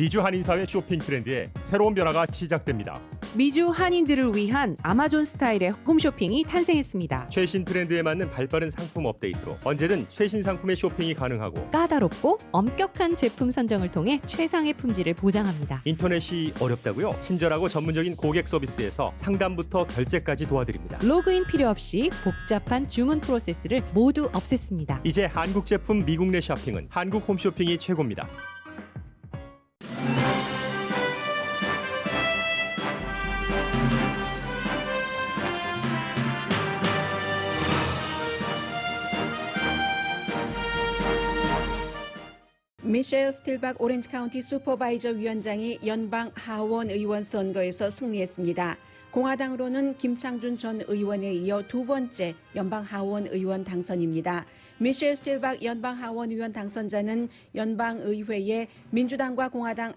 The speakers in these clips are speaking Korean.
미주 한인사회 쇼핑 트렌드에 새로운 변화가 시작됩니다. 미주 한인들을 위한 아마존 스타일의 홈쇼핑이 탄생했습니다. 최신 트렌드에 맞는 발빠른 상품 업데이트로 언제든 최신 상품의 쇼핑이 가능하고 까다롭고 엄격한 제품 선정을 통해 최상의 품질을 보장합니다. 인터넷이 어렵다고요? 친절하고 전문적인 고객 서비스에서 상담부터 결제까지 도와드립니다. 로그인 필요 없이 복잡한 주문 프로세스를 모두 없앴습니다. 이제 한국 제품 미국 내 쇼핑은 한국 홈쇼핑이 최고입니다. 미셸 스틸박 오렌지 카운티 슈퍼바이저 위원장이 연방 하원 의원 선거에서 승리했습니다. 공화당으로는 김창준 전 의원에 이어 두 번째 연방 하원 의원 당선입니다. 미셸 스틸박 연방 하원 의원 당선자는 연방 의회에 민주당과 공화당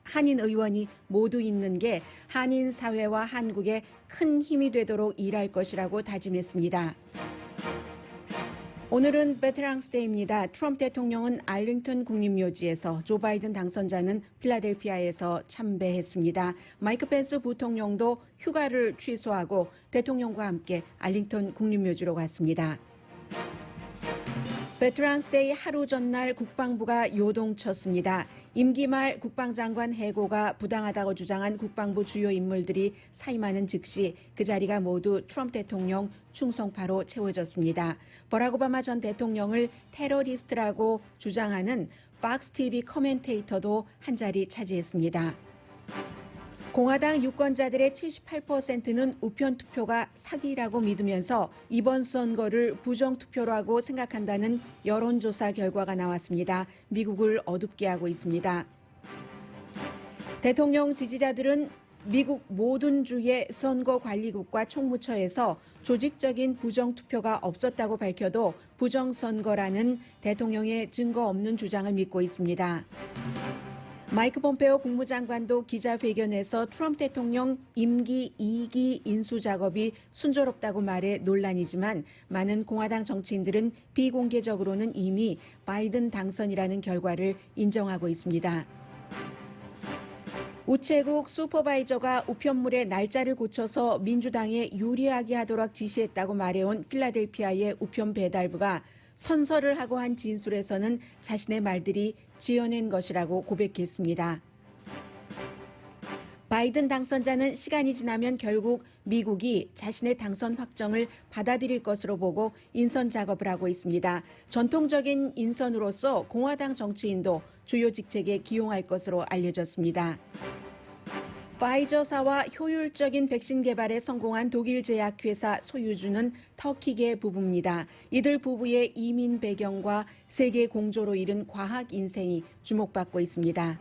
한인 의원이 모두 있는 게 한인 사회와 한국에 큰 힘이 되도록 일할 것이라고 다짐했습니다. 오늘은 베테랑스 데이입니다. 트럼프 대통령은 알링턴 국립묘지에서, 조 바이든 당선자는 필라델피아에서 참배했습니다. 마이크 펜스 부통령도 휴가를 취소하고 대통령과 함께 알링턴 국립묘지로 갔습니다. 베테랑스 데이 하루 전날 국방부가 요동쳤습니다. 임기 말 국방장관 해고가 부당하다고 주장한 국방부 주요 인물들이 사임하는 즉시 그 자리가 모두 트럼프 대통령 충성파로 채워졌습니다. 버락 오바마 전 대통령을 테러리스트라고 주장하는 팍스 TV 커멘테이터도 한 자리 차지했습니다. 공화당 유권자들의 78%는 우편 투표가 사기라고 믿으면서 이번 선거를 부정투표라고 생각한다는 여론조사 결과가 나왔습니다. 미국을 어둡게 하고 있습니다. 대통령 지지자들은 미국 모든 주의 선거관리국과 총무처에서 조직적인 부정투표가 없었다고 밝혀도 부정선거라는 대통령의 증거 없는 주장을 믿고 있습니다. 마이크 폼페오 국무장관도 기자회견에서 트럼프 대통령 임기 2기 인수 작업이 순조롭다고 말해 논란이지만 많은 공화당 정치인들은 비공개적으로는 이미 바이든 당선이라는 결과를 인정하고 있습니다. 우체국 슈퍼바이저가 우편물의 날짜를 고쳐서 민주당에 유리하게 하도록 지시했다고 말해온 필라델피아의 우편 배달부가 선서를 하고 한 진술에서는 자신의 말들이 지어낸 것이라고 고백했습니다. 바이든 당선자는 시간이 지나면 결국 미국이 자신의 당선 확정을 받아들일 것으로 보고 인선 작업을 하고 있습니다. 전통적인 인선으로서 공화당 정치인도 주요 직책에 기용할 것으로 알려졌습니다. 파이저사와 효율적인 백신 개발에 성공한 독일 제약회사 소유주는 터키계 부부입니다. 이들 부부의 이민 배경과 세계 공조로 이른 과학 인생이 주목받고 있습니다.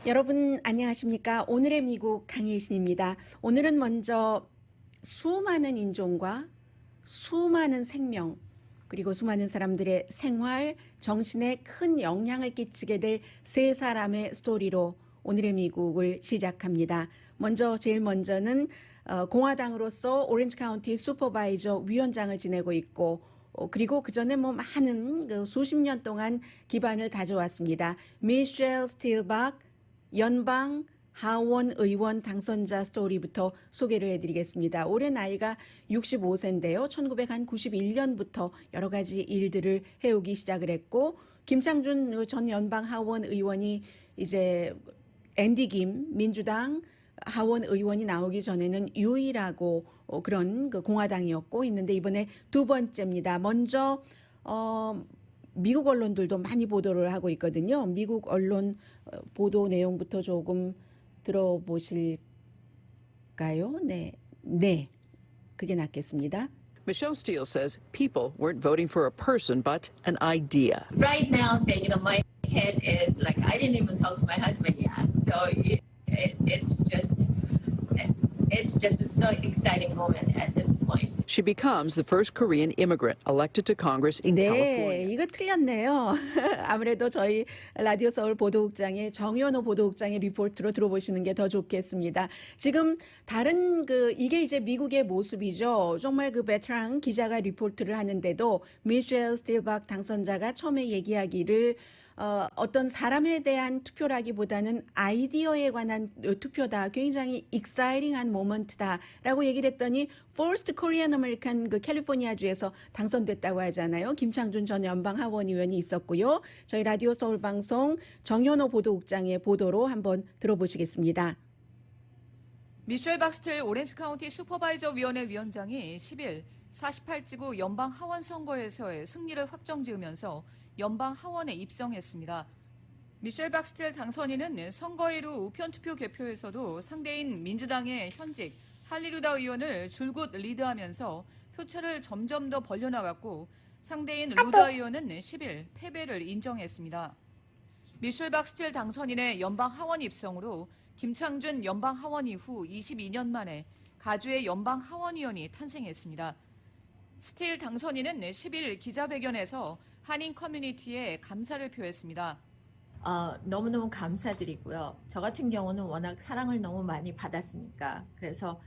여러분 안녕하십니까? 오늘의 미국 강혜신입니다. 오늘은 먼저 수많은 인종과 수많은 생명 그리고 수많은 사람들의 생활, 정신에 큰 영향을 끼치게 될 세 사람의 스토리로 오늘의 미국을 시작합니다. 제일 먼저는 공화당으로서 오렌지 카운티 슈퍼바이저 위원장을 지내고 있고 그리고 그 전에 많은 수십 년 동안 기반을 다져왔습니다. 미셸 스틸박 연방 하원 의원 당선자 스토리부터 소개를 해드리겠습니다. 올해 나이가 65세인데요. 1991년부터 여러 가지 일들을 해오기 시작을 했고 김창준 전 연방 하원 의원이 이제 앤디 김 민주당 하원 의원이 나오기 전에는 유일하고 그런 공화당이었고 있는데 이번에 두 번째입니다. 먼저 미국 언론들도 많이 보도를 하고 있거든요. 미국 언론 보도 내용부터 조금 들어보실까요? 네. 그게 낫겠습니다. Michelle Steele says people weren't voting for a person, but an idea. Right now, my head is like, I didn't even talk to my husband yet. So it's just, it's just a so exciting moment at this point. She becomes the first Korean immigrant elected to Congress in 네, California. 이거 틀렸네요. 아무래도 저희 라디오 서울 보도국장의 정현호 보도국장의 리포트로 들어보시는 게 더 좋겠습니다. 지금 다른 이게 이제 미국의 모습이죠. 정말 베테랑 기자가 리포트를 하는데도 미셸 스틸박 당선자가 처음에 얘기하기를 어떤 사람에 대한 투표라기보다는 아이디어에 관한 투표다. 굉장히 익사이팅한 모먼트다라고 얘기를 했더니 First Korean American 캘리포니아주에서 당선됐다고 하잖아요. 김창준 전 연방 하원 의원이 있었고요. 저희 라디오 서울 방송 정현호 보도국장의 보도로 한번 들어보시겠습니다. 미셸 박스텔 오렌지 카운티 슈퍼바이저 위원회 위원장이 10일 48지구 연방 하원 선거에서의 승리를 확정지으면서 연방 하원에 입성했습니다. 미셸 박스텔 당선인은 선거일 후 우편투표 개표에서도 상대인 민주당의 현직 할리루다 의원을 줄곧 리드하면서 표차를 점점 더 벌려나갔고 상대인 루다 의원은 10일 패배를 인정했습니다. 미셸 박스텔 당선인의 연방 하원 입성으로 김창준 연방 하원 이후 22년 만에 가주의 연방 하원의원이 탄생했습니다. 스틸 당선인은 10일 기자회견에서 한인 커뮤니티에 감사를 표했습니다. 너무너무 감사드리고요. 저 같은 경우는 워낙 사랑을 너무 많이 받았으니까 그래서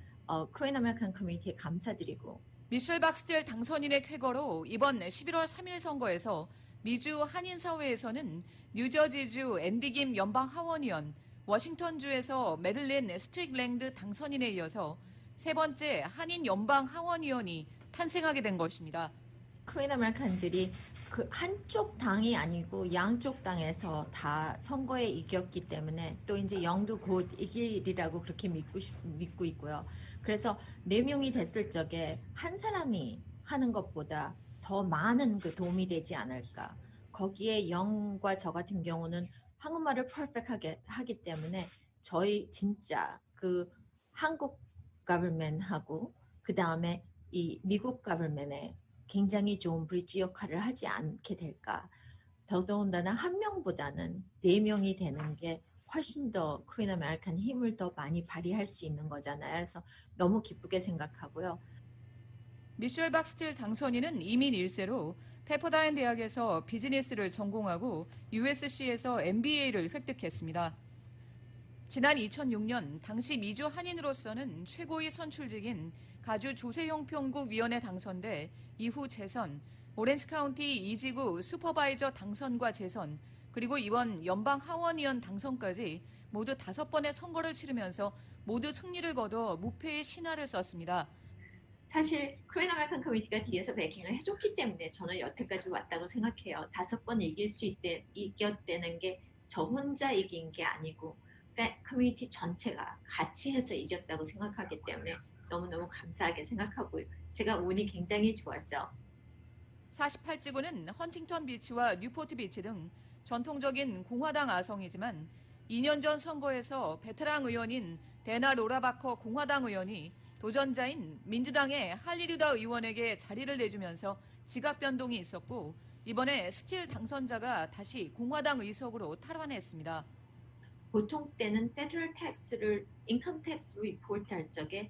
코리안 아메리칸 커뮤니티에 감사드리고 미셸 박스텔 당선인의 쾌거로 이번 11월 3일 선거에서 미주 한인사회에서는 뉴저지주 앤디 김 연방 하원의원, 워싱턴주에서 메릴린 스트릭랜드 당선인에 이어서 세 번째 한인 연방 하원의원이 탄생하게 된 것입니다. 코리안 아메리칸들이 그 한쪽 당이 아니고 양쪽 당에서 다 선거에 이겼기 때문에 또 이제 영도 곧 이길이라고 그렇게 믿고 있고요. 그래서 4명이 됐을 적에 한 사람이 하는 것보다 더 많은 도움이 되지 않을까. 거기에 영과 저 같은 경우는 한국말을 퍼펙트하게 하기 때문에 저희 진짜 한국 가버먼트하고 그 다음에 이 미국 가버먼트에 굉장히 좋은 브릿지 역할을 하지 않게 될까. 더더군다나 한 명보다는 4명이 되는 게 훨씬 더 코리안 아메리칸 힘을 더 많이 발휘할 수 있는 거잖아요. 그래서 너무 기쁘게 생각하고요. 미셸 박스텔 당선인은 이민 1세로 페퍼다인 대학에서 비즈니스를 전공하고 USC에서 MBA를 획득했습니다. 지난 2006년 당시 미주 한인으로서는 최고위 선출직인 가주 조세형평국위원회 당선돼 이후 재선, 오렌지 카운티 2지구 슈퍼바이저 당선과 재선, 그리고 이번 연방 하원의원 당선까지 모두 5번의 선거를 치르면서 모두 승리를 거둬 무패의 신화를 썼습니다. 사실 코리안 아메리칸 커뮤니티가 뒤에서 베킹을 해줬기 때문에 저는 여태까지 왔다고 생각해요. 5번 이겼다는 게 저 혼자 이긴 게 아니고 커뮤니티 전체가 같이 해서 이겼다고 생각하기 때문에 너무너무 감사하게 생각하고 제가 운이 굉장히 좋았죠. 48지구는 헌팅턴 비치와 뉴포트 비치 등 전통적인 공화당 아성이지만 2년 전 선거에서 베테랑 의원인 데나 로라바커 공화당 의원이 도전자인 민주당의 할리루다 의원에게 자리를 내주면서 지각 변동이 있었고 이번에 스틸 당선자가 다시 공화당 의석으로 탈환했습니다. 보통 때는 페더럴 텍스를 인컴 텍스로 리포트할 적에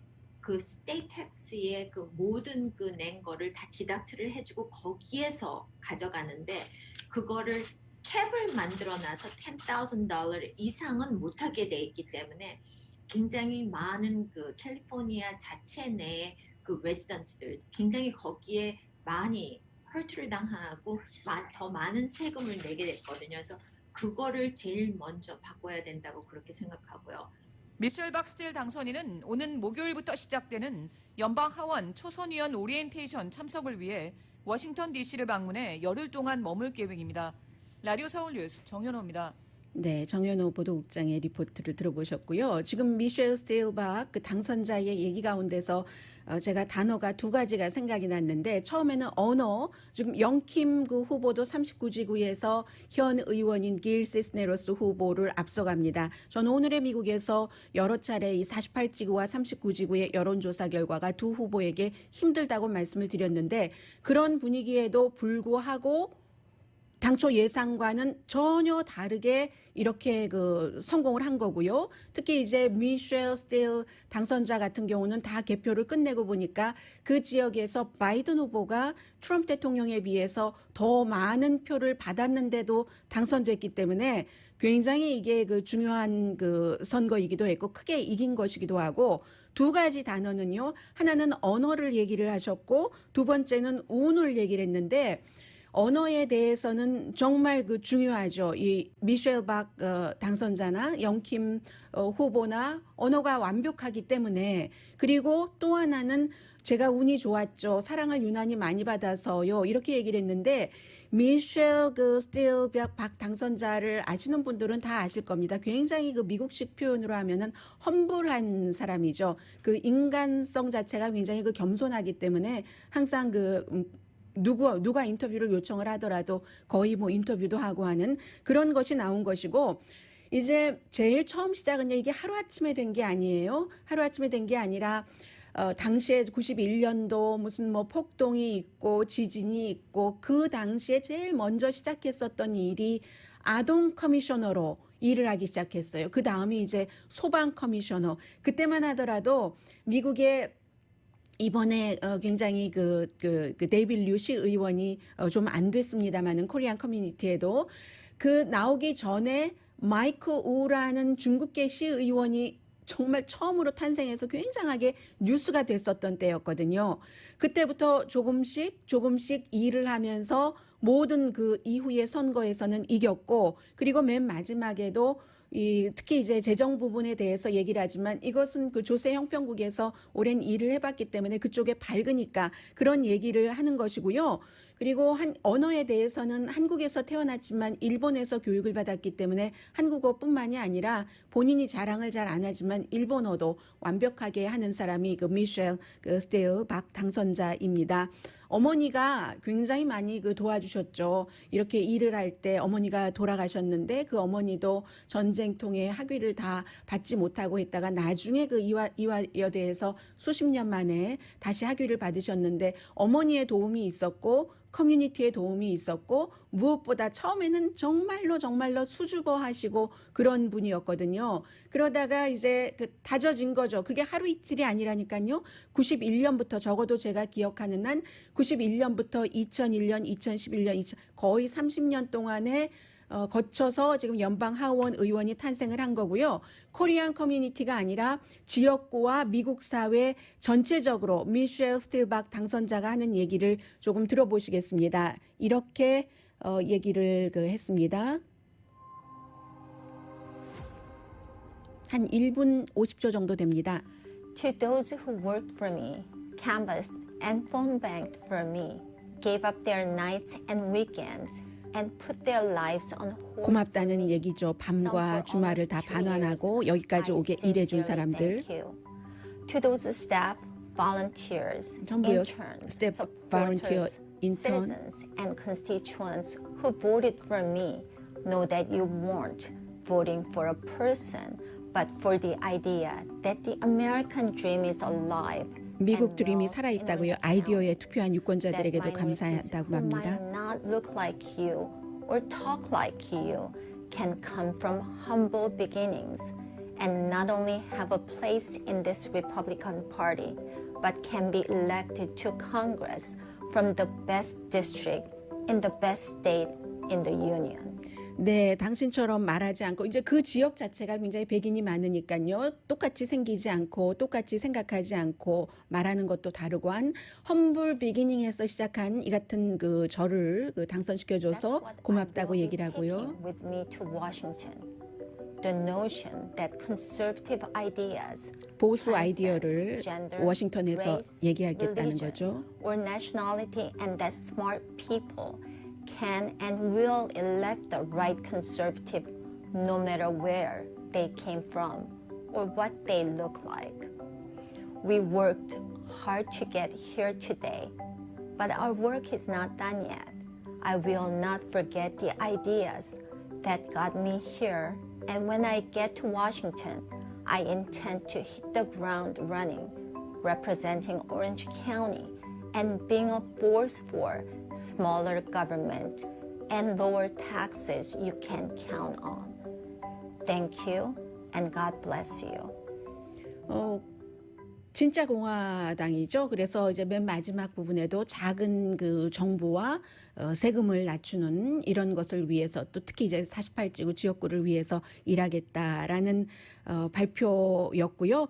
스테이트 텍스의 모든 낸 거를 다 디덕트를 해주고 거기에서 가져가는데 그거를 캡을 만들어놔서 $10,000 이상은 못하게 돼 있기 때문에 굉장히 많은 캘리포니아 자체 내의 레지던트들 굉장히 거기에 많이 헐트를 당하고 더 많은 세금을 내게 됐거든요. 그래서 그거를 제일 먼저 바꿔야 된다고 그렇게 생각하고요. 미셸 박스텔 당선인은 오는 목요일부터 시작되는 연방 하원 초선의원 오리엔테이션 참석을 위해 워싱턴 DC를 방문해 열흘 동안 머물 계획입니다. 라디오 서울 뉴스 정현호입니다. 네, 정현호 보도국장의 리포트를 들어보셨고요. 지금 미셸 스틸박 당선자의 얘기 가운데서 제가 단어가 2가지가 생각이 났는데 처음에는 언어, 지금 영킴 후보도 39지구에서 현 의원인 길 시스네로스 후보를 앞서갑니다. 저는 오늘의 미국에서 여러 차례 이 48지구와 39지구의 여론조사 결과가 두 후보에게 힘들다고 말씀을 드렸는데 그런 분위기에도 불구하고 당초 예상과는 전혀 다르게 이렇게 그 성공을 한 거고요. 특히 이제 미셸 스틸 당선자 같은 경우는 다 개표를 끝내고 보니까 그 지역에서 바이든 후보가 트럼프 대통령에 비해서 더 많은 표를 받았는데도 당선됐기 때문에 굉장히 이게 그 중요한 그 선거이기도 했고 크게 이긴 것이기도 하고 두 가지 단어는요. 하나는 언어를 얘기를 하셨고 두 번째는 운을 얘기를 했는데 언어에 대해서는 정말 그 중요하죠. 이 미셸 박 당선자나 영킴 후보나 언어가 완벽하기 때문에 그리고 또 하나는 제가 운이 좋았죠. 사랑을 유난히 많이 받아서요. 이렇게 얘기를 했는데 미셸 그 스틸 박 당선자를 아시는 분들은 다 아실 겁니다. 굉장히 그 미국식 표현으로 하면은 험불한 사람이죠. 그 인간성 자체가 굉장히 그 겸손하기 때문에 항상 그 누가 인터뷰를 요청을 하더라도 거의 뭐 인터뷰도 하고 하는 그런 것이 나온 것이고 이제 제일 처음 시작은 이게 하루아침에 된 게 아니에요. 하루아침에 된 게 아니라 당시에 91년도 무슨 뭐 폭동이 있고 지진이 있고 그 당시에 제일 먼저 시작했었던 일이 아동 커미셔너로 일을 하기 시작했어요. 그 다음이 이제 소방 커미셔너. 그때만 하더라도 미국의 이번에 굉장히 그 데이빗 류시 의원이 좀 안 됐습니다만은 코리안 커뮤니티에도 그 나오기 전에 마이크 우라는 중국계 시의원이 정말 처음으로 탄생해서 굉장하게 뉴스가 됐었던 때였거든요. 그때부터 조금씩 일을 하면서 모든 그 이후의 선거에서는 이겼고 그리고 맨 마지막에도 특히 이제 재정 부분에 대해서 얘기를 하지만 이것은 그 조세 형평국에서 오랜 일을 해봤기 때문에 그쪽에 밝으니까 그런 얘기를 하는 것이고요. 그리고 언어에 대해서는 한국에서 태어났지만 일본에서 교육을 받았기 때문에 한국어뿐만이 아니라 본인이 자랑을 잘 안 하지만 일본어도 완벽하게 하는 사람이 그 미셸 그 스틸 박 당선자입니다. 어머니가 굉장히 많이 그 도와주셨죠. 이렇게 일을 할 때 어머니가 돌아가셨는데 그 어머니도 전쟁통에 학위를 다 받지 못하고 했다가 나중에 그 이화여대에서 수십 년 만에 다시 학위를 받으셨는데 어머니의 도움이 있었고 커뮤니티의 도움이 있었고 무엇보다 처음에는 정말로 수줍어하시고 그런 분이었거든요. 그러다가 이제 그 다져진 거죠. 그게 하루 이틀이 아니라니까요. 91년부터 적어도 제가 기억하는 한 91년부터 2001년, 2011년, 거의 30년 동안에 거쳐서 지금 연방 하원 의원이 탄생을 한 거고요. 코리안 커뮤니티가 아니라 지역구와 미국 사회 전체적으로 미셸 스틸 박 당선자가 하는 얘기를 조금 들어보시겠습니다. 이렇게 얘기를 했습니다. 한 1분 50초 정도 됩니다. To those who worked for me, canvassed and phone banked for me, gave up their nights and weekends, and put their lives on hold. 고맙다는 얘기죠. 밤과 주말을 다 반환하고 여기까지 오게 일해준 사람들. To those staff, volunteers, 전부요. interns, 스텝, volunteer, supporters, intern. citizens, and constituents who voted for me know that you weren't voting for a person, but for the idea that the American dream is alive. 미국 드림이 살아있다고요. 아이디어에 투표한 유권자들에게도 감사하다고 합니다. Who might not look like you or talk like you can come from humble beginnings and not only have a place in this Republican Party, but can be elected to Congress from the best district in the best state in the Union. 네, 당신처럼 말하지 않고 이제 그 지역 자체가 굉장히 백인이 많으니까요. 똑같이 생기지 않고 똑같이 생각하지 않고 말하는 것도 다르고 한 험블 비기닝에서 시작한 이 같은 그 저를 당선시켜줘서 고맙다고 얘기를 하고요. With me to Washington. The notion that conservative ideas, 보수 아이디어를 gender, 워싱턴에서 race, 얘기하겠다는 religion, 거죠. or nationality, and that smart people can and will elect the right conservative no matter where they came from or what they look like. We worked hard to get here today, but our work is not done yet. I will not forget the ideas that got me here, and when I get to Washington, I intend to hit the ground running, representing Orange County and being a force for smaller government, and lower taxes you can count on. Thank you and God bless you. 진짜 공화당이죠. 그래서 이제 맨 마지막 부분에도 작은 그 정부와 세금을 낮추는 이런 것을 위해서 또 특히 이제 48지구 지역구를 위해서 일하겠다라는 발표였고요.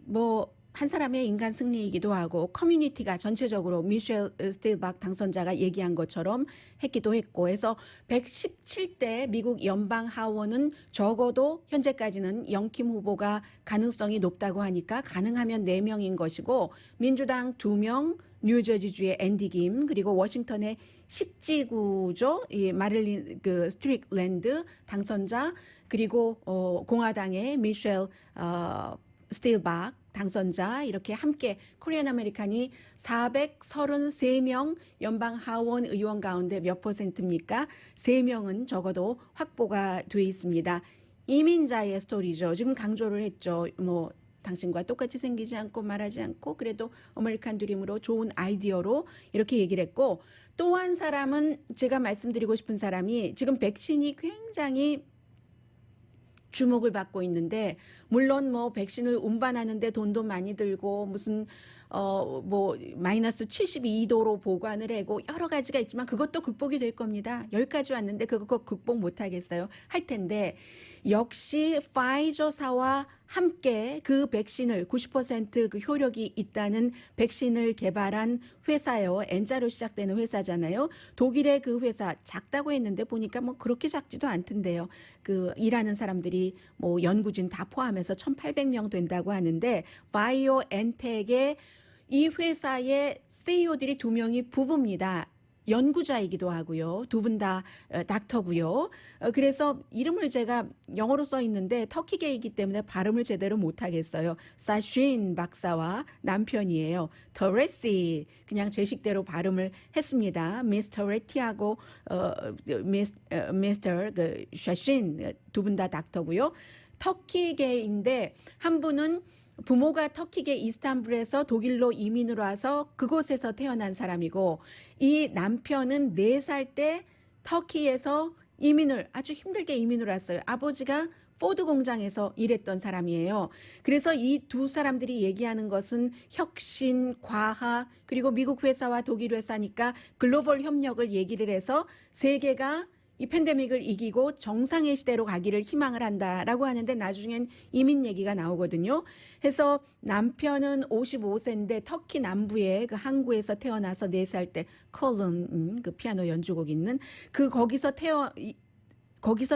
뭐 한 사람의 인간 승리이기도 하고 커뮤니티가 전체적으로 미셸 스틸박 당선자가 얘기한 것처럼 했기도 했고 해서 117대 미국 연방 하원은 적어도 현재까지는 영킴 후보가 가능성이 높다고 하니까 가능하면 4명인 것이고 민주당 2명, 뉴저지주의 앤디 김 그리고 워싱턴의 10지구죠. 이 마릴린 그 스트릭랜드 당선자 그리고 공화당의 미셸 스틸박 당선자 이렇게 함께 코리안 아메리칸이 433명 연방 하원 의원 가운데 몇 %입니까? 3명은 적어도 확보가 돼 있습니다. 이민자의 스토리죠. 지금 강조를 했죠. 뭐 당신과 똑같이 생기지 않고 말하지 않고 그래도 아메리칸 드림으로 좋은 아이디어로 이렇게 얘기를 했고 또 한 사람은 제가 말씀드리고 싶은 사람이 지금 백신이 굉장히 주목을 받고 있는데 물론 뭐 백신을 운반하는데 돈도 많이 들고 무슨 뭐 마이너스 72도로 보관을 하고 여러 가지가 있지만 그것도 극복이 될 겁니다. 여기까지 왔는데 그거 극복 못 하겠어요. 할 텐데 역시 파이저사와 함께 그 백신을 90% 효력이 있다는 백신을 개발한 회사요. N자로 시작되는 회사잖아요. 독일의 그 회사 작다고 했는데 보니까 뭐 그렇게 작지도 않던데요. 그 일하는 사람들이 뭐 연구진 다 포함해서 1,800명 된다고 하는데 바이오엔텍의 이 회사의 CEO들이 2명이 부부입니다. 연구자이기도 하고요. 2분 다 닥터고요. 그래서 이름을 제가 영어로 써 있는데 터키계이기 때문에 발음을 제대로 못 하겠어요. 사쉰 박사와 남편이에요. 터레시 그냥 제 식대로 발음을 했습니다. 미스터 레티하고 미스터 샤쉰 2분 다 닥터고요. 터키계인데 한 분은 부모가 터키계 이스탄불에서 독일로 이민을 와서 그곳에서 태어난 사람이고 이 남편은 4살 때 터키에서 이민을 아주 힘들게 이민을 왔어요. 아버지가 포드 공장에서 일했던 사람이에요. 그래서 이 2 사람들이 얘기하는 것은 혁신, 과학 그리고 미국 회사와 독일 회사니까 글로벌 협력을 얘기를 해서 세계가 이 팬데믹을 이기고 정상의 시대로 가기를 희망을 한다라고 하는데 나중엔 이민 얘기가 나오거든요. 해서 남편은 55세인데 터키 남부의 그 항구에서 태어나서 4살 때 컬런 그 피아노 연주곡 있는 그 거기서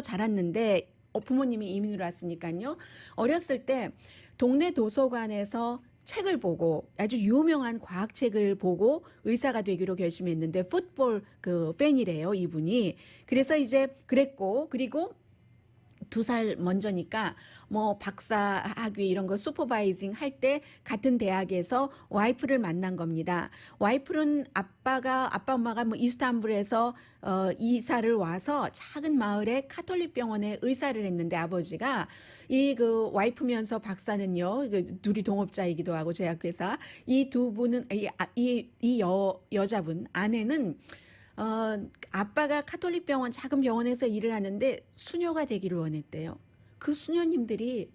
자랐는데 부모님이 이민을 왔으니까요. 어렸을 때 동네 도서관에서 책을 보고 아주 유명한 과학책을 보고 의사가 되기로 결심했는데 풋볼 그 팬이래요, 이분이. 그래서 이제 그랬고 그리고 2살 먼저니까 뭐 박사 학위 이런 거 슈퍼바이징 할 때 같은 대학에서 와이프를 만난 겁니다. 와이프는 아빠 엄마가 뭐 이스탄불에서 이사를 와서 작은 마을에 카톨릭 병원에 의사를 했는데 아버지가 이 그 와이프면서 박사는요. 둘이 동업자이기도 하고 제약회사 이 2분은 여자분 아내는 아빠가 카톨릭 병원 작은 병원에서 일을 하는데 수녀가 되기를 원했대요. 그 수녀님들이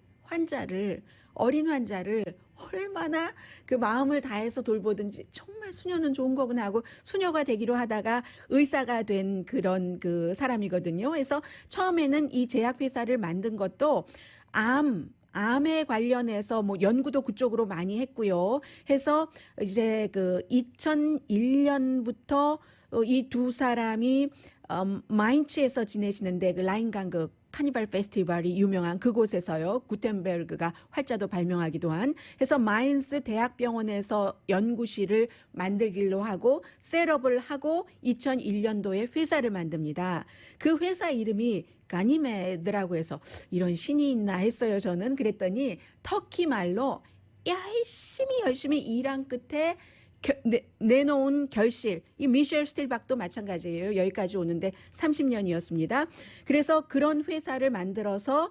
어린 환자를 얼마나 그 마음을 다해서 돌보든지 정말 수녀는 좋은 거구나 하고 수녀가 되기로 하다가 의사가 된 그런 그 사람이거든요. 그래서 처음에는 이 제약회사를 만든 것도 암에 관련해서 뭐 연구도 그쪽으로 많이 했고요. 해서 이제 그 2001년부터 이 2 사람이 마인츠에서 지내시는데 그 라인강 그 카니발 페스티벌이 유명한 그곳에서요. 구텐베르그가 활자도 발명하기도 한 해서 마인츠 대학병원에서 연구실을 만들기로 하고 셋업을 하고 2001년도에 회사를 만듭니다. 그 회사 이름이 가니메드라고 해서 이런 신이 있나 했어요. 저는 그랬더니 터키 말로 열심히 일한 끝에 내놓은 결실. 이 미셸 스틸박도 마찬가지예요. 여기까지 오는데 30년이었습니다. 그래서 그런 회사를 만들어서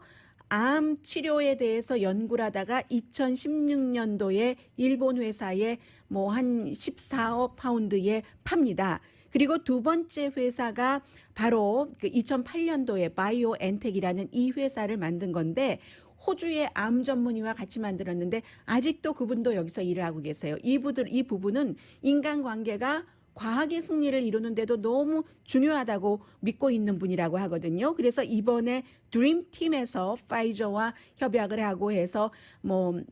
암 치료에 대해서 연구를 하다가 2016년도에 일본 회사에 뭐 한 14억 파운드에 팝니다. 그리고 두 번째 회사가 바로 그 2008년도에 바이오엔텍이라는 이 회사를 만든 건데 호주의 암 전문의와 같이 만들었는데 아직도 그분도 여기서 일을 하고 계세요. 이 부분은 인간관계가 과학의 승리를 이루는데도 너무 중요하다고 믿고 있는 분이라고 하거든요. 그래서 이번에 드림팀에서 파이저와 협약을 하고 해서 뭐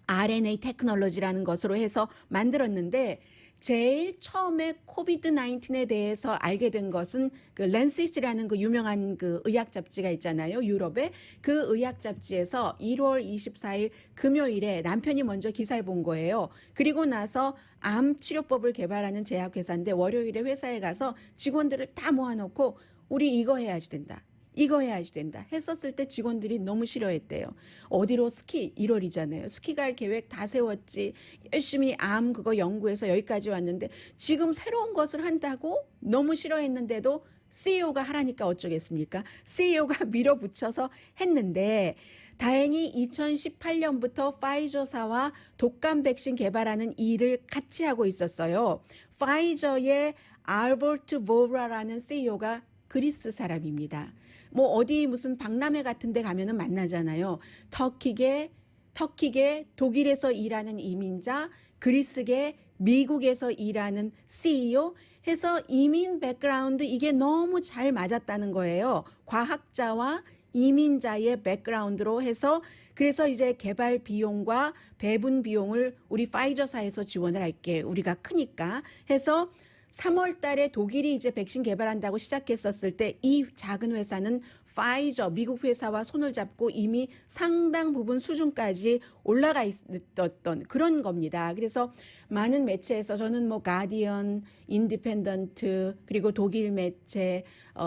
RNA 테크놀로지라는 것으로 해서 만들었는데 제일 처음에 코비드 19에 대해서 알게 된 것은 그 랜시스라는 그 유명한 그 의학 잡지가 있잖아요. 유럽에 그 의학 잡지에서 1월 24일 금요일에 남편이 먼저 기사를 본 거예요. 그리고 나서 암 치료법을 개발하는 제약회사인데 월요일에 회사에 가서 직원들을 다 모아놓고 우리 이거 해야지 된다. 이거 해야지 된다 했었을 때 직원들이 너무 싫어했대요. 어디로 스키 1월이잖아요. 스키 갈 계획 다 세웠지. 열심히 암 그거 연구해서 여기까지 왔는데 지금 새로운 것을 한다고 너무 싫어했는데도 CEO가 하라니까 어쩌겠습니까? CEO가 밀어붙여서 했는데 다행히 2018년부터 파이저사와 독감 백신 개발하는 일을 같이 하고 있었어요. 파이저의 알버트 보브라라는 CEO가 그리스 사람입니다. 뭐 어디 무슨 박람회 같은 데 가면은 만나잖아요. 터키계 독일에서 일하는 이민자, 그리스계 미국에서 일하는 CEO 해서 이민 백그라운드 이게 너무 잘 맞았다는 거예요. 과학자와 이민자의 백그라운드로 해서 그래서 이제 개발 비용과 배분 비용을 우리 파이저사에서 지원을 할게. 우리가 크니까 해서 3월 달에 독일이 이제 백신 개발한다고 시작했었을 때 이 작은 회사는 파이저 미국 회사와 손을 잡고 이미 상당 부분 수준까지 올라가 있었던 그런 겁니다. 그래서 많은 매체에서 저는 뭐 가디언, 인디펜던트 그리고 독일 매체,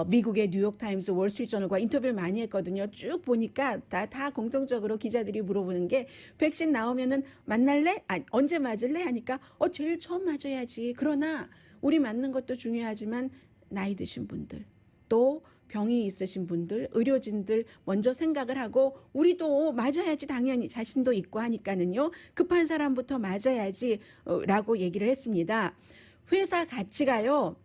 미국의 뉴욕타임스, 월스트리트저널과 인터뷰를 많이 했거든요. 쭉 보니까 다 공통적으로 기자들이 물어보는 게 백신 나오면은 만날래? 아니, 언제 맞을래? 하니까 제일 처음 맞아야지. 그러나 우리 맞는 것도 중요하지만 나이 드신 분들 또 병이 있으신 분들, 의료진들 먼저 생각을 하고 우리도 맞아야지 당연히 자신도 있고 하니까는요. 급한 사람부터 맞아야지 라고 얘기를 했습니다. 회사 가치가요.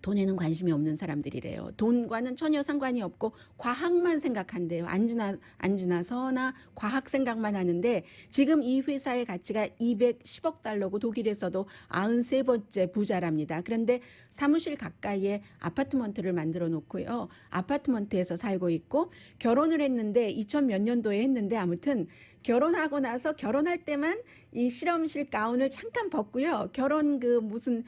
돈에는 관심이 없는 사람들이래요. 돈과는 전혀 상관이 없고 과학만 생각한대요. 안지나 서나 과학 생각만 하는데 지금 이 회사의 가치가 210억 달러고 독일에서도 93번째 부자랍니다. 그런데 사무실 가까이에 아파트먼트를 만들어 놓고요. 아파트먼트에서 살고 있고 결혼을 했는데 2000 몇 년도에 했는데 아무튼 결혼하고 나서 결혼할 때만 이 실험실 가운을 잠깐 벗고요. 결혼 무슨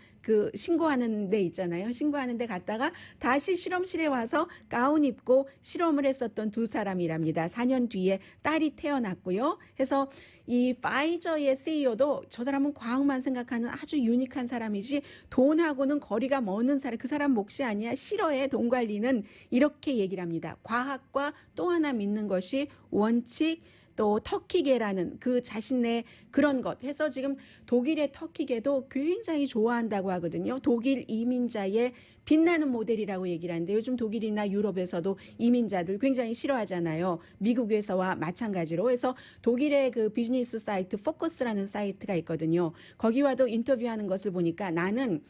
신고하는 데 있잖아요. 신고하는 데 갔다가 다시 실험실에 와서 가운 입고 실험을 했었던 두 사람이랍니다. 4년 뒤에 딸이 태어났고요. 해서 이 파이저의 CEO도 저 사람은 과학만 생각하는 아주 유니크한 사람이지 돈하고는 거리가 먼 사람, 그 사람 몫이 아니야. 싫어해 돈 관리는 이렇게 얘기를 합니다. 과학과 또 하나 믿는 것이 원칙 또 터키계라는 그 자신의 그런 것 해서 지금 독일의 터키계도 굉장히 좋아한다고 하거든요. 독일 이민자의 빛나는 모델이라고 얘기를 하는데 요즘 독일이나 유럽에서도 이민자들 굉장히 싫어하잖아요. 미국에서와 마찬가지로 해서 독일의 그 비즈니스 사이트 포커스라는 사이트가 있거든요. 거기와도 인터뷰하는 것을 보니까 나는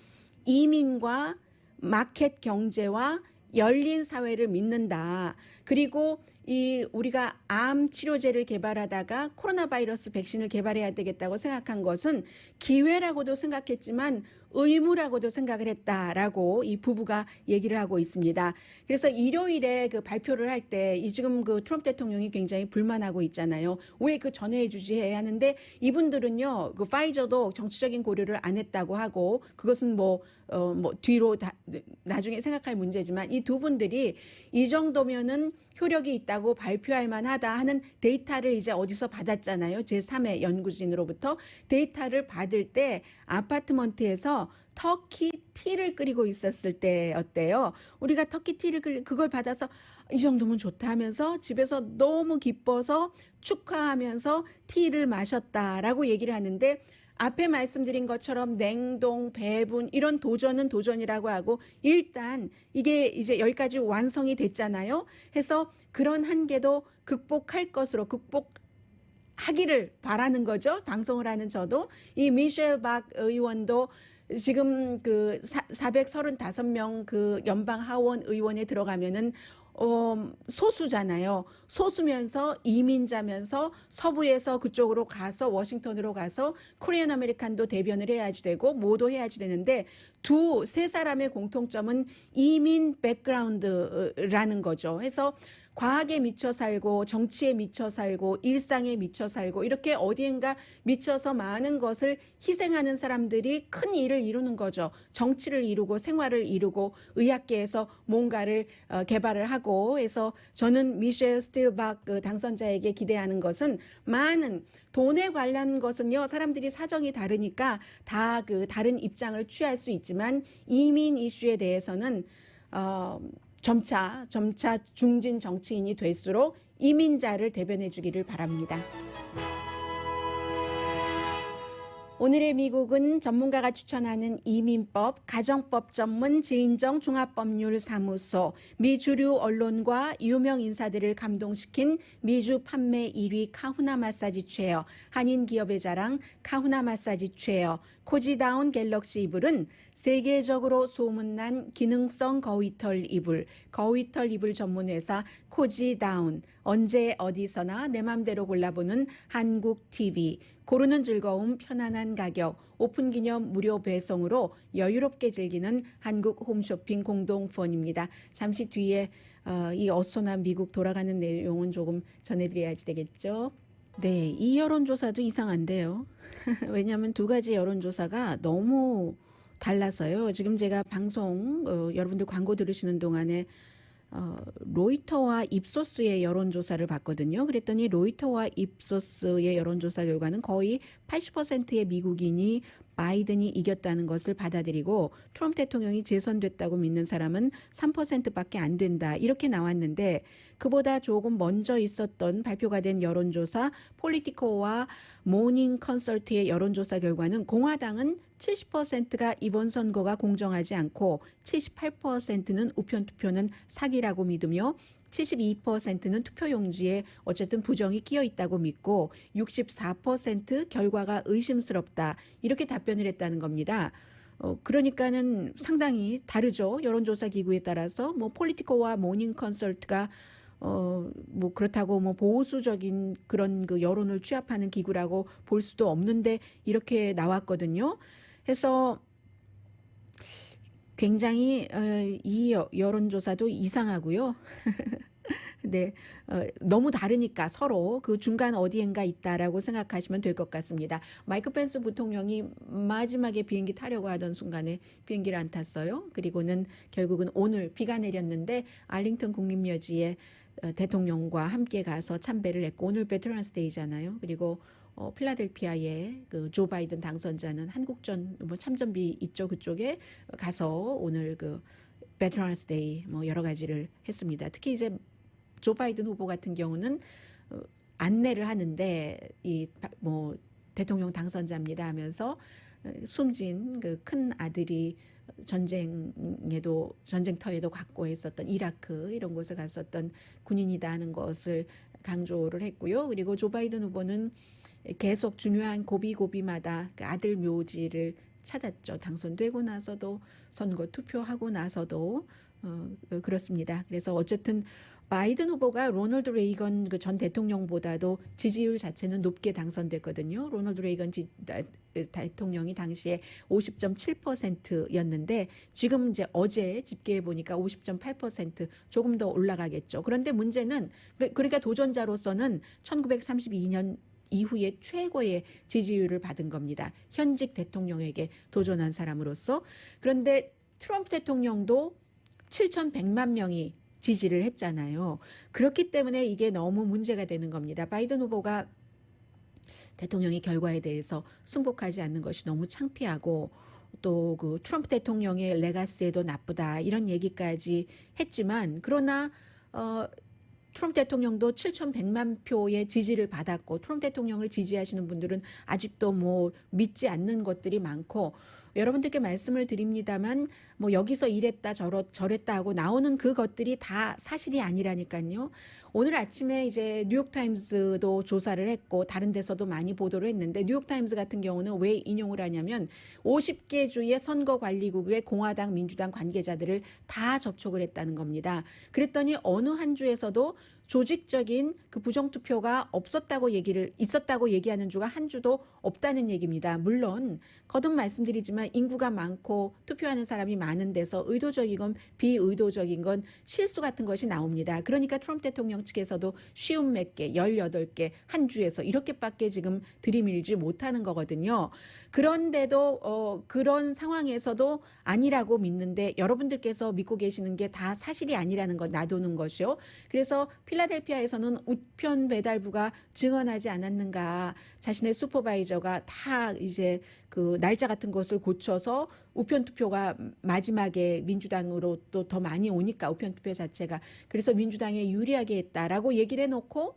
이민과 마켓 경제와 열린 사회를 믿는다. 그리고 우리가 암 치료제를 개발하다가 코로나 바이러스 백신을 개발해야 되겠다고 생각한 것은 기회라고도 생각했지만 의무라고도 생각을 했다라고 이 부부가 얘기를 하고 있습니다. 그래서 일요일에 그 발표를 할 때 지금 그 트럼프 대통령이 굉장히 불만하고 있잖아요. 왜 그 전에 해주지 해야 하는데 이분들은요, 그 파이저도 정치적인 고려를 안 했다고 하고 그것은 뒤로 나중에 생각할 문제지만 이 두 분들이 이 정도면은 효력이 있다고 발표할 만하다 하는 데이터를 이제 어디서 받았잖아요. 제3의 연구진으로부터 데이터를 받을 때 아파트먼트에서 터키 티를 끓이고 있었을 때였대요. 우리가 터키 티를 그걸 받아서 이 정도면 좋다 하면서 집에서 너무 기뻐서 축하하면서 티를 마셨다라고 얘기를 하는데 앞에 말씀드린 것처럼 냉동, 배분 이런 도전은 도전이라고 하고 일단 이게 이제 여기까지 완성이 됐잖아요. 해서 그런 한계도 극복할 것으로 하기를 바라는 거죠. 방송을 하는 저도 이 미셸 박 의원도 지금 그 435명 그 연방 하원 의원에 들어가면은 소수잖아요. 소수면서 이민자면서 서부에서 그쪽으로 가서 워싱턴으로 가서 코리안 아메리칸도 대변을 해야지 되고 뭐도 해야지 되는데 세 사람의 공통점은 이민 백그라운드라는 거죠. 해서 과학에 미쳐 살고 정치에 미쳐 살고 일상에 미쳐 살고 이렇게 어디엔가 미쳐서 많은 것을 희생하는 사람들이 큰 일을 이루는 거죠. 정치를 이루고 생활을 이루고 의학계에서 뭔가를 개발을 하고 해서 저는 미셸 스틸박 그 당선자에게 기대하는 것은 많은 돈에 관련 것은요 사람들이 사정이 다르니까 다 그 다른 입장을 취할 수 있지만 이민 이슈에 대해서는 점차 중진 정치인이 될수록 이민자를 대변해 주기를 바랍니다. 오늘의 미국은 전문가가 추천하는 이민법, 가정법 전문 지인정 종합법률사무소, 미주류 언론과 유명 인사들을 감동시킨 미주 판매 1위 카후나 마사지 체어, 한인 기업의 자랑 카후나 마사지 체어, 코지다운 갤럭시 이불은 세계적으로 소문난 기능성 거위털 이불, 거위털 이불 전문 회사 코지다운, 언제 어디서나 내 맘대로 골라보는 한국 TV, 고르는 즐거움 편안한 가격, 오픈 기념 무료 배송으로 여유롭게 즐기는 한국 홈쇼핑 공동펀입니다. 잠시 뒤에 이 어수선한 미국 돌아가는 내용은 조금 전해드려야지 되겠죠. 네, 이 여론조사도 이상한데요. 왜냐하면 두 가지 여론조사가 너무 달라서요. 지금 제가 방송 여러분들 광고 들으시는 동안에 로이터와 입소스의 여론조사를 봤거든요. 그랬더니 로이터와 입소스의 여론조사 결과는 거의 80%의 미국인이 바이든이 이겼다는 것을 받아들이고 트럼프 대통령이 재선됐다고 믿는 사람은 3%밖에 안 된다. 이렇게 나왔는데 그보다 조금 먼저 있었던 발표가 된 여론조사 폴리티코와 모닝 컨설트의 여론조사 결과는 공화당은 70%가 이번 선거가 공정하지 않고 78%는 우편 투표는 사기라고 믿으며 72%는 투표용지에 어쨌든 부정이 끼어 있다고 믿고 64% 결과가 의심스럽다. 이렇게 답변을 했다는 겁니다. 그러니까는 상당히 다르죠. 여론조사 기구에 따라서 뭐 폴리티코와 모닝 컨설트가 뭐 그렇다고 뭐 보수적인 그런 그 여론을 취합하는 기구라고 볼 수도 없는데 이렇게 나왔거든요. 해서 굉장히 이 여론조사도 이상하고요. 네, 너무 다르니까 서로 그 중간 어디엔가 있다라고 생각하시면 될 것 같습니다. 마이크 펜스 부통령이 마지막에 비행기 타려고 하던 순간에 비행기를 안 탔어요. 그리고는 결국은 오늘 비가 내렸는데 알링턴 국립묘지에 대통령과 함께 가서 참배를 했고 오늘 베테랑스 데이잖아요. 그리고 필라델피아의 그 조 바이든 당선자는 한국전 뭐 참전비 있죠 그쪽에 가서 오늘 그 베테랑스 데이 뭐 여러 가지를 했습니다. 특히 이제 조 바이든 후보 같은 경우는 안내를 하는데 이 뭐 대통령 당선자입니다 하면서 숨진 그 큰 아들이 전쟁터에도 갔고 했었던 이라크 이런 곳에 갔었던 군인이다 하는 것을 강조를 했고요. 그리고 조 바이든 후보는 계속 중요한 고비고비마다 그 아들 묘지를 찾았죠. 당선되고 나서도 선거 투표하고 나서도 그렇습니다. 그래서 어쨌든 바이든 후보가 로널드 레이건 그 전 대통령보다도 지지율 자체는 높게 당선됐거든요. 로널드 레이건 대통령이 당시에 50.7%였는데 지금 이제 어제 집계해 보니까 50.8% 조금 더 올라가겠죠. 그런데 문제는 그러니까 도전자로서는 1932년 이후에 최고의 지지율을 받은 겁니다. 현직 대통령에게 도전한 사람으로서. 그런데 트럼프 대통령도 7,100만 명이 지지를 했잖아요. 그렇기 때문에 이게 너무 문제가 되는 겁니다. 바이든 후보가 대통령의 결과에 대해서 승복하지 않는 것이 너무 창피하고 또 그 트럼프 대통령의 레가시에도 나쁘다 이런 얘기까지 했지만 그러나 트럼프 대통령도 7,100만 표의 지지를 받았고 트럼프 대통령을 지지하시는 분들은 아직도 뭐 믿지 않는 것들이 많고 여러분들께 말씀을 드립니다만 뭐 여기서 이랬다 저랬다 하고 나오는 그것들이 다 사실이 아니라니까요. 오늘 아침에 이제 뉴욕타임스도 조사를 했고 다른 데서도 많이 보도를 했는데 뉴욕타임스 같은 경우는 왜 인용을 하냐면 50개 주의 선거관리국의 공화당 민주당 관계자들을 다 접촉을 했다는 겁니다. 그랬더니 어느 한 주에서도 조직적인 그 부정투표가 있었다고 얘기하는 주가 한 주도 없다는 얘기입니다. 물론 거듭 말씀드리지만 인구가 많고 투표하는 사람이 많은 데서 의도적이건 비의도적인 건 실수 같은 것이 나옵니다. 그러니까 트럼프 대통령 측에서도 쉬운 몇 개, 18개 한 주에서 이렇게밖에 지금 들이밀지 못하는 거거든요. 그런데도 그런 상황에서도 아니라고 믿는데 여러분들께서 믿고 계시는 게 다 사실이 아니라는 것 놔두는 것이요. 그래서 필라델피아에서는 우편 배달부가 증언하지 않았는가, 자신의 슈퍼바이저가 다 이제 그 날짜 같은 것을 고쳐서 우편 투표가 마지막에 민주당으로 또 더 많이 오니까 우편 투표 자체가 그래서 민주당에 유리하게 했다라고 얘기를 해놓고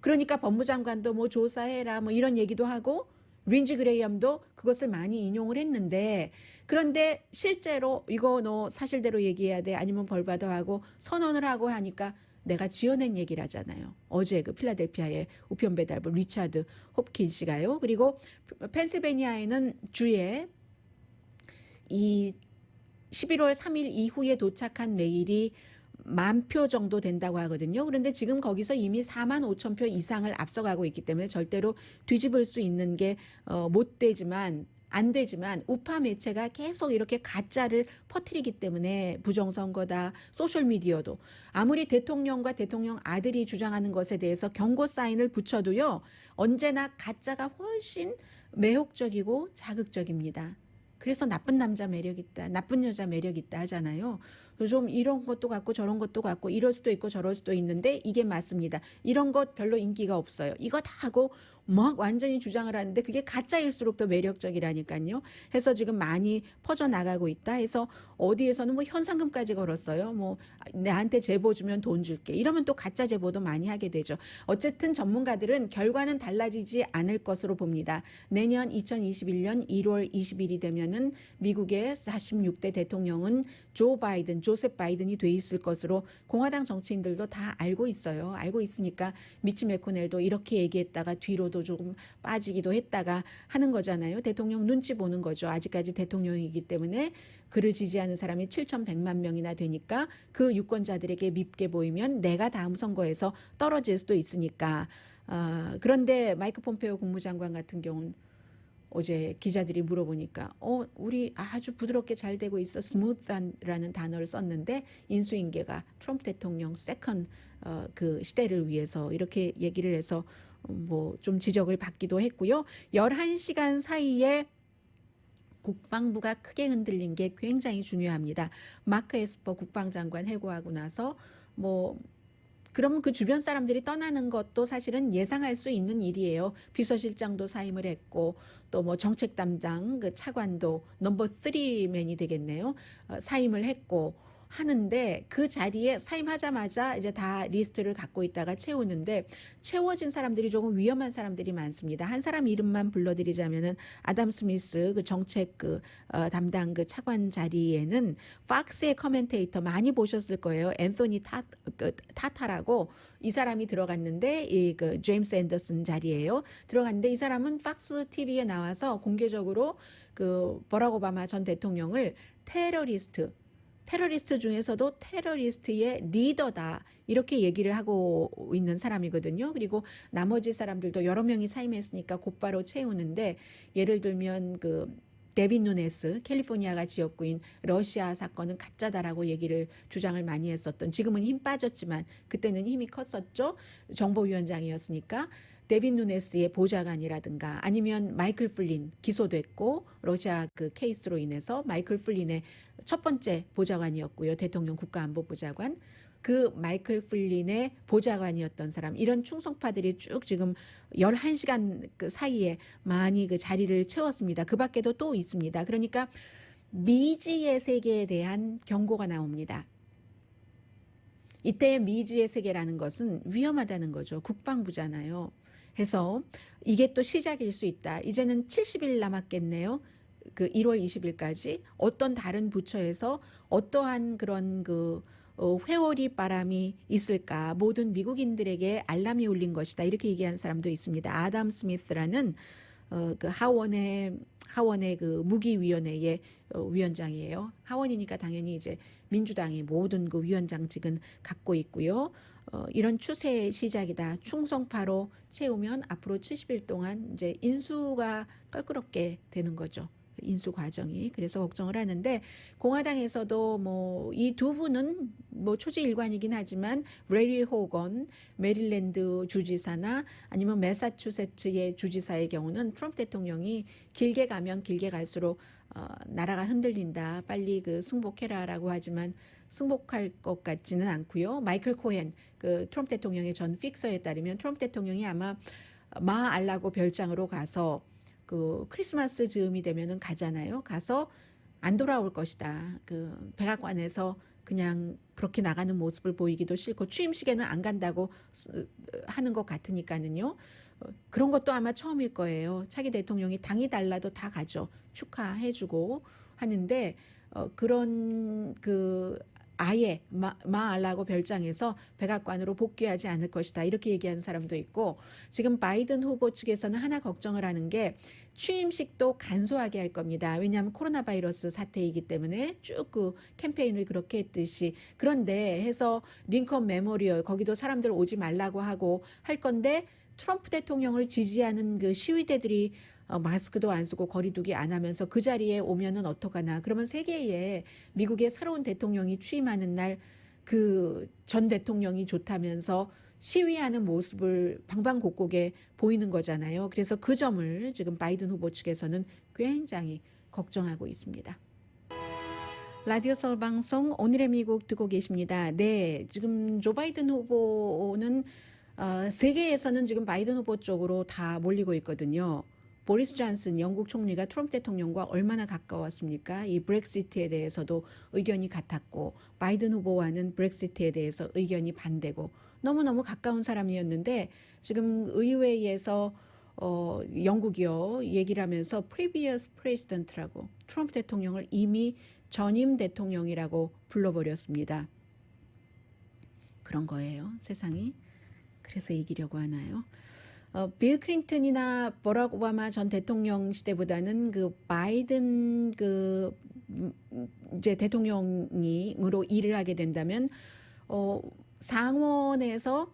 그러니까 법무장관도 뭐 조사해라 뭐 이런 얘기도 하고 린지 그레이엄도 그것을 많이 인용을 했는데 그런데 실제로 이거 너 사실대로 얘기해야 돼 아니면 벌받아 하고 선언을 하고 하니까 내가 지어낸 얘기를 하잖아요. 어제 그 필라델피아의 우편 배달부 리차드 홉킨 씨가요. 그리고 펜실베니아에는 주에 이 11월 3일 이후에 도착한 메일이 10,000표 정도 된다고 하거든요. 그런데 지금 거기서 이미 45,000표 이상을 앞서가고 있기 때문에 절대로 뒤집을 수 있는 게 안 되지만 우파 매체가 계속 이렇게 가짜를 퍼뜨리기 때문에 부정선거다, 소셜미디어도 아무리 대통령과 대통령 아들이 주장하는 것에 대해서 경고 사인을 붙여도요. 언제나 가짜가 훨씬 매혹적이고 자극적입니다. 그래서 나쁜 남자 매력 있다, 나쁜 여자 매력 있다 하잖아요. 좀 이런 것도 같고 저런 것도 같고 이럴 수도 있고 저럴 수도 있는데 이게 맞습니다. 이런 것 별로 인기가 없어요. 이거 다 하고 막 완전히 주장을 하는데 그게 가짜일수록 더 매력적이라니까요. 해서 지금 많이 퍼져나가고 있다 해서 어디에서는 뭐 현상금까지 걸었어요. 뭐 나한테 제보 주면 돈 줄게. 이러면 또 가짜 제보도 많이 하게 되죠. 어쨌든 전문가들은 결과는 달라지지 않을 것으로 봅니다. 내년 2021년 1월 20일이 되면은 미국의 46대 대통령은 조셉 바이든이 돼 있을 것으로 공화당 정치인들도 다 알고 있어요. 알고 있으니까 미치 매코넬도 이렇게 얘기했다가 뒤로도 조금 빠지기도 했다가 하는 거잖아요. 대통령 눈치 보는 거죠. 아직까지 대통령이기 때문에 그를 지지하는 사람이 7,100만 명이나 되니까 그 유권자들에게 밉게 보이면 내가 다음 선거에서 떨어질 수도 있으니까. 그런데 마이크 폼페오 국무장관 같은 경우는 어제 기자들이 물어보니까 우리 아주 부드럽게 잘 되고 있어 스무트한라는 단어를 썼는데 인수인계가 트럼프 대통령 세컨 그 시대를 위해서 이렇게 얘기를 해서 뭐 좀 지적을 받기도 했고요. 11시간 사이에 국방부가 크게 흔들린 게 굉장히 중요합니다. 마크 에스퍼 국방장관 해고하고 나서 그러면 그 주변 사람들이 떠나는 것도 사실은 예상할 수 있는 일이에요. 비서실장도 사임을 했고 또 뭐 정책 담당 그 차관도 넘버 3맨이 되겠네요. 사임을 했고 하는데 그 자리에 사임하자마자 이제 다 리스트를 갖고 있다가 채우는데 채워진 사람들이 조금 위험한 사람들이 많습니다. 한 사람 이름만 불러드리자면은 아담 스미스 그 정책 담당 그 차관 자리에는 팍스의 커멘테이터 많이 보셨을 거예요. 앤소니 타타라고 이 사람이 들어갔는데 이 그 제임스 앤더슨 자리예요. 들어갔는데 이 사람은 팍스 TV에 나와서 공개적으로 그 버락 오바마 전 대통령을 테러리스트 중에서도 테러리스트의 리더다 이렇게 얘기를 하고 있는 사람이거든요. 그리고 나머지 사람들도 여러 명이 사임했으니까 곧바로 채우는데 예를 들면 그 데빈 누네스 캘리포니아가 지역구인 러시아 사건은 가짜다라고 주장을 많이 했었던 지금은 힘 빠졌지만 그때는 힘이 컸었죠. 정보위원장이었으니까 데빈 누네스의 보좌관이라든가 아니면 마이클 플린 기소됐고 러시아 그 케이스로 인해서 마이클 플린의 첫 번째 보좌관이었고요. 대통령 국가안보보좌관. 그 마이클 플린의 보좌관이었던 사람 이런 충성파들이 쭉 지금 11시간 그 사이에 많이 그 자리를 채웠습니다. 그 밖에도 또 있습니다. 그러니까 미지의 세계에 대한 경고가 나옵니다. 이때 미지의 세계라는 것은 위험하다는 거죠. 국방부잖아요. 해서 이게 또 시작일 수 있다. 이제는 70일 남았겠네요. 그 1월 20일까지 어떤 다른 부처에서 어떠한 그런 회오리 바람이 있을까 모든 미국인들에게 알람이 울린 것이다 이렇게 얘기한 사람도 있습니다. 아담 스미스라는 그 하원의 그 무기위원회의 위원장이에요. 하원이니까 당연히 이제 민주당이 모든 그 위원장직은 갖고 있고요. 이런 추세의 시작이다. 충성파로 채우면 앞으로 70일 동안 이제 인수가 껄끄럽게 되는 거죠. 인수 과정이. 그래서 걱정을 하는데 공화당에서도 뭐 이 두 분은 뭐 초지일관이긴 하지만 레리 호건 메릴랜드 주지사나 아니면 매사추세츠의 주지사의 경우는 트럼프 대통령이 길게 가면 길게 갈수록 나라가 흔들린다. 빨리 그 승복해라라고 하지만 승복할 것 같지는 않고요. 마이클 코헨 그 트럼프 대통령의 전 픽서에 따르면 트럼프 대통령이 아마 마알라고 별장으로 가서 그 크리스마스 즈음이 되면은 가잖아요. 가서 안 돌아올 것이다. 그 백악관에서 그냥 그렇게 나가는 모습을 보이기도 싫고 취임식에는 안 간다고 하는 것 같으니까는요. 그런 것도 아마 처음일 거예요. 차기 대통령이 당이 달라도 다 가죠. 축하해주고 하는데 그런 그 아예 마알라고 별장에서 백악관으로 복귀하지 않을 것이다. 이렇게 얘기하는 사람도 있고 지금 바이든 후보 측에서는 하나 걱정을 하는 게 취임식도 간소하게 할 겁니다. 왜냐하면 코로나 바이러스 사태이기 때문에 쭉 그 캠페인을 그렇게 했듯이 그런데 해서 링컨 메모리얼 거기도 사람들 오지 말라고 하고 할 건데 트럼프 대통령을 지지하는 그 시위대들이 마스크도 안 쓰고 거리두기 안 하면서 그 자리에 오면은 어떡하나. 그러면 세계에 미국의 새로운 대통령이 취임하는 날 그 전 대통령이 좋다면서 시위하는 모습을 방방곡곡에 보이는 거잖아요. 그래서 그 점을 지금 바이든 후보 측에서는 굉장히 걱정하고 있습니다. 라디오 서울 방송 오늘의 미국 듣고 계십니다. 네, 지금 조 바이든 후보는 세계에서는 지금 바이든 후보 쪽으로 다 몰리고 있거든요. 보리스 존슨 영국 총리가 트럼프 대통령과 얼마나 가까웠습니까? 이 브렉시트에 대해서도 의견이 같았고 바이든 후보와는 브렉시트에 대해서 의견이 반대고 너무너무 가까운 사람이었는데 지금 의회에서 영국이요 얘기를 하면서 previous president라고 트럼프 대통령을 이미 전임 대통령이라고 불러버렸습니다. 그런 거예요, 세상이. 그래서 이기려고 하나요? 빌 클린턴이나 버락 오바마 전 대통령 시대보다는 그 바이든 그 이제 대통령으로 일을 하게 된다면 상원에서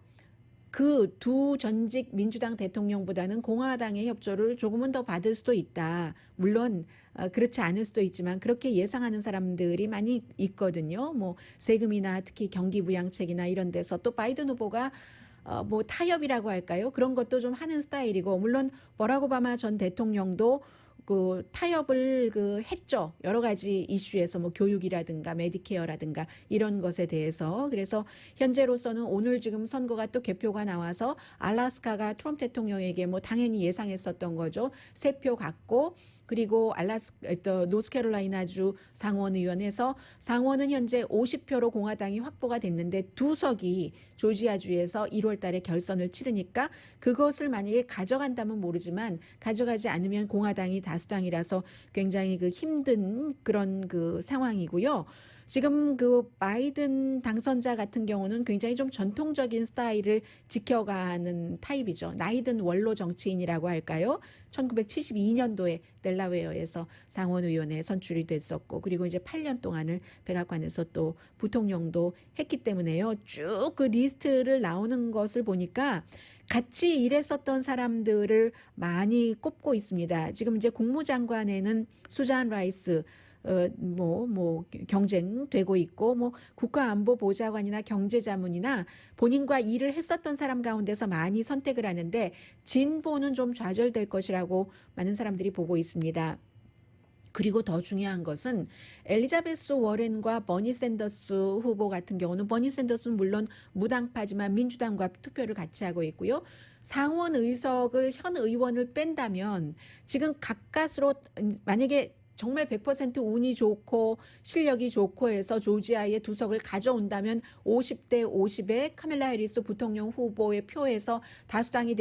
그 두 전직 민주당 대통령보다는 공화당의 협조를 조금은 더 받을 수도 있다. 물론 그렇지 않을 수도 있지만 그렇게 예상하는 사람들이 많이 있거든요. 뭐 세금이나 특히 경기부양책이나 이런 데서 또 바이든 후보가 뭐 타협이라고 할까요? 그런 것도 좀 하는 스타일이고 물론 버락 오바마 전 대통령도 그 타협을 했죠. 여러 가지 이슈에서 뭐 교육이라든가 메디케어라든가 이런 것에 대해서. 그래서 현재로서는 오늘 지금 선거가 또 개표가 나와서 알래스카가 트럼프 대통령에게 뭐 당연히 예상했었던 거죠. 3표 갖고 그리고 노스캐롤라이나주 상원의원에서 상원은 현재 50표로 공화당이 확보가 됐는데 2석이 조지아주에서 1월 달에 결선을 치르니까 그것을 만약에 가져간다면 모르지만 가져가지 않으면 공화당이 다수당이라서 굉장히 힘든 그런 상황이고요. 지금 바이든 당선자 같은 경우는 굉장히 좀 전통적인 스타일을 지켜가는 타입이죠. 나이든 원로 정치인이라고 할까요? 1972년도에 델라웨어에서 상원의원에 선출이 됐었고 그리고 이제 8년 동안을 백악관에서 또 부통령도 했기 때문에요. 쭉 그 리스트를 나오는 것을 보니까 같이 일했었던 사람들을 많이 꼽고 있습니다. 지금 이제 국무장관에는 수잔 라이스 경쟁되고 있고 국가안보보좌관이나 경제자문이나 본인과 일을 했었던 사람 가운데서 많이 선택을 하는데 진보는 좀 좌절될 것이라고 많은 사람들이 보고 있습니다. 그리고 더 중요한 것은 엘리자베스 워렌과 버니 샌더스 후보 같은 경우는 버니 샌더스는 물론 무당파지만 민주당과 투표를 같이 하고 있고요. 상원 의석을 현 의원을 뺀다면 지금 가까스로 만약에 정말 100% 운이 좋고 실력이 좋고 해서 조지아의 2석을 가져온다면 50대 50에 카멜라 해리스 부통령 후보의 표에서 다수당이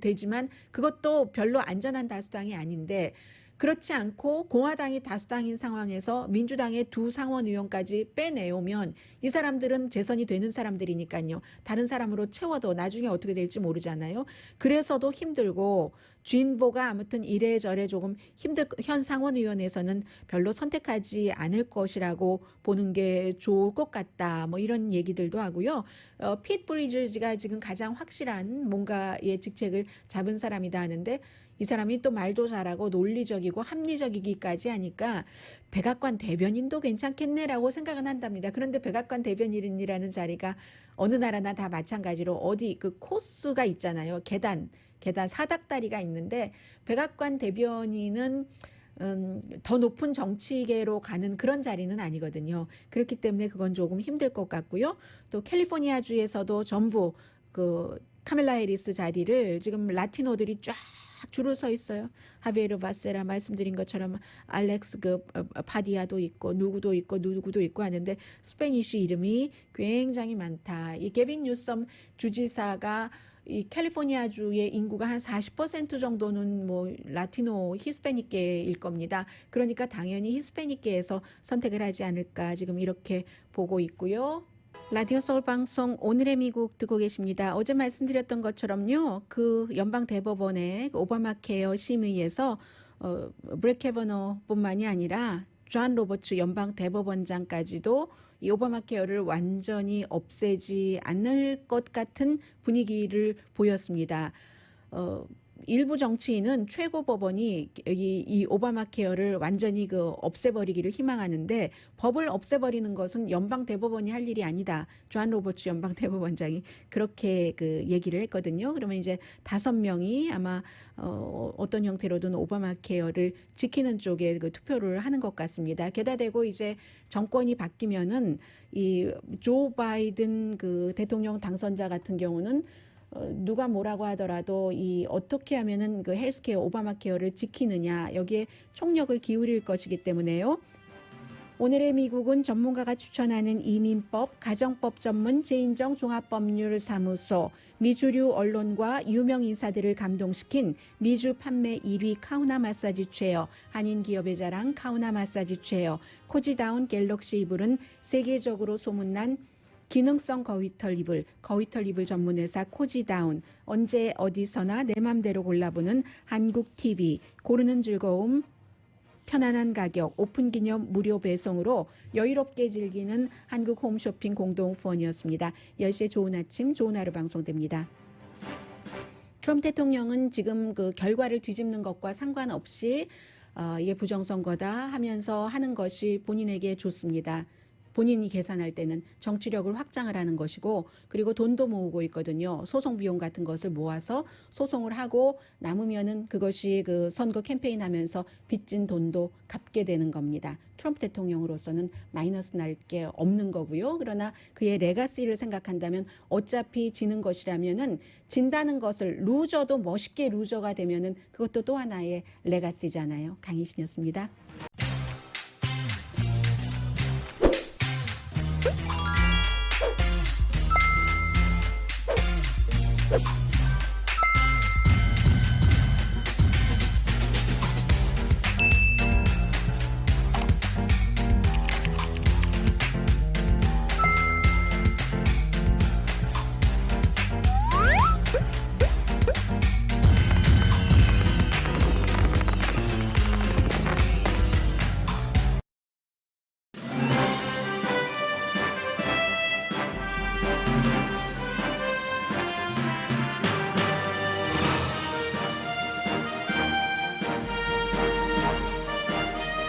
되지만 그것도 별로 안전한 다수당이 아닌데 그렇지 않고 공화당이 다수당인 상황에서 민주당의 두 상원 의원까지 빼내오면 이 사람들은 재선이 되는 사람들이니까요. 다른 사람으로 채워도 나중에 어떻게 될지 모르잖아요. 그래서도 힘들고 진보가 아무튼 이래저래 조금 현 상원의원에서는 별로 선택하지 않을 것이라고 보는 게 좋을 것 같다. 뭐 이런 얘기들도 하고요. 핏 브리지가 지금 가장 확실한 뭔가의 직책을 잡은 사람이다 하는데 이 사람이 또 말도 잘하고 논리적이고 합리적이기까지 하니까 백악관 대변인도 괜찮겠네라고 생각은 한답니다. 그런데 백악관 대변인이라는 자리가 어느 나라나 다 마찬가지로 어디 그 코스가 있잖아요. 계단 사닥다리가 있는데 백악관 대변인은 더 높은 정치계로 가는 그런 자리는 아니거든요. 그렇기 때문에 그건 조금 힘들 것 같고요. 또 캘리포니아주에서도 전부 그 카멜라 해리스 자리를 지금 라티노들이 쫙 줄을 서 있어요. 하비에르 바세라 말씀드린 것처럼 알렉스 파디아도 있고 누구도 있고 하는데 스페니쉬 이름이 굉장히 많다. 이 게빈 뉴섬 주지사가 이 캘리포니아주의 인구가 한 40% 정도는 뭐 라티노 히스패닉계일 겁니다. 그러니까 당연히 히스패닉계에서 선택을 하지 않을까 지금 이렇게 보고 있고요. 라디오 서울 방송 오늘의 미국 듣고 계십니다. 어제 말씀드렸던 것처럼요. 그 연방 대법원의 오바마 케어 심의에서 브렛 캐버너뿐만이 아니라 존 로버츠 연방 대법원장까지도 이 오바마 케어를 완전히 없애지 않을 것 같은 분위기를 보였습니다. 일부 정치인은 최고법원이 이 오바마 케어를 완전히 없애버리기를 희망하는데 법을 없애버리는 것은 연방 대법원이 할 일이 아니다. 존 로버츠 연방 대법원장이 그렇게 얘기를 했거든요. 그러면 이제 5명이 아마 어떤 형태로든 오바마 케어를 지키는 쪽에 투표를 하는 것 같습니다. 게다 대고 이제 정권이 바뀌면은 이 조 바이든 대통령 당선자 같은 경우는 누가 뭐라고 하더라도 이 어떻게 하면은 헬스케어 오바마 케어를 지키느냐 여기에 총력을 기울일 것이기 때문에요. 오늘의 미국은 전문가가 추천하는 이민법, 가정법 전문 제인정 종합법률사무소, 미주류 언론과 유명 인사들을 감동시킨 미주 판매 1위 카우나 마사지 체어, 한인 기업의 자랑 카우나 마사지 체어, 코지다운 갤럭시 이불은 세계적으로 소문난 기능성 거위털 이불 전문 회사 코지다운, 언제 어디서나 내 맘대로 골라보는 한국 TV, 고르는 즐거움, 편안한 가격, 오픈 기념 무료 배송으로 여유롭게 즐기는 한국 홈쇼핑 공동 후원이었습니다. 10시에 좋은 아침, 좋은 하루 방송됩니다. 트럼프 대통령은 지금 결과를 뒤집는 것과 상관없이 이게 부정선거다 하면서 하는 것이 본인에게 좋습니다. 본인이 계산할 때는 정치력을 확장을 하는 것이고 그리고 돈도 모으고 있거든요. 소송 비용 같은 것을 모아서 소송을 하고 남으면은 그것이 선거 캠페인 하면서 빚진 돈도 갚게 되는 겁니다. 트럼프 대통령으로서는 마이너스 날 게 없는 거고요. 그러나 그의 레가시를 생각한다면 어차피 지는 것이라면은 진다는 것을 루저도 멋있게 루저가 되면은 그것도 또 하나의 레가시잖아요. 강희신이었습니다.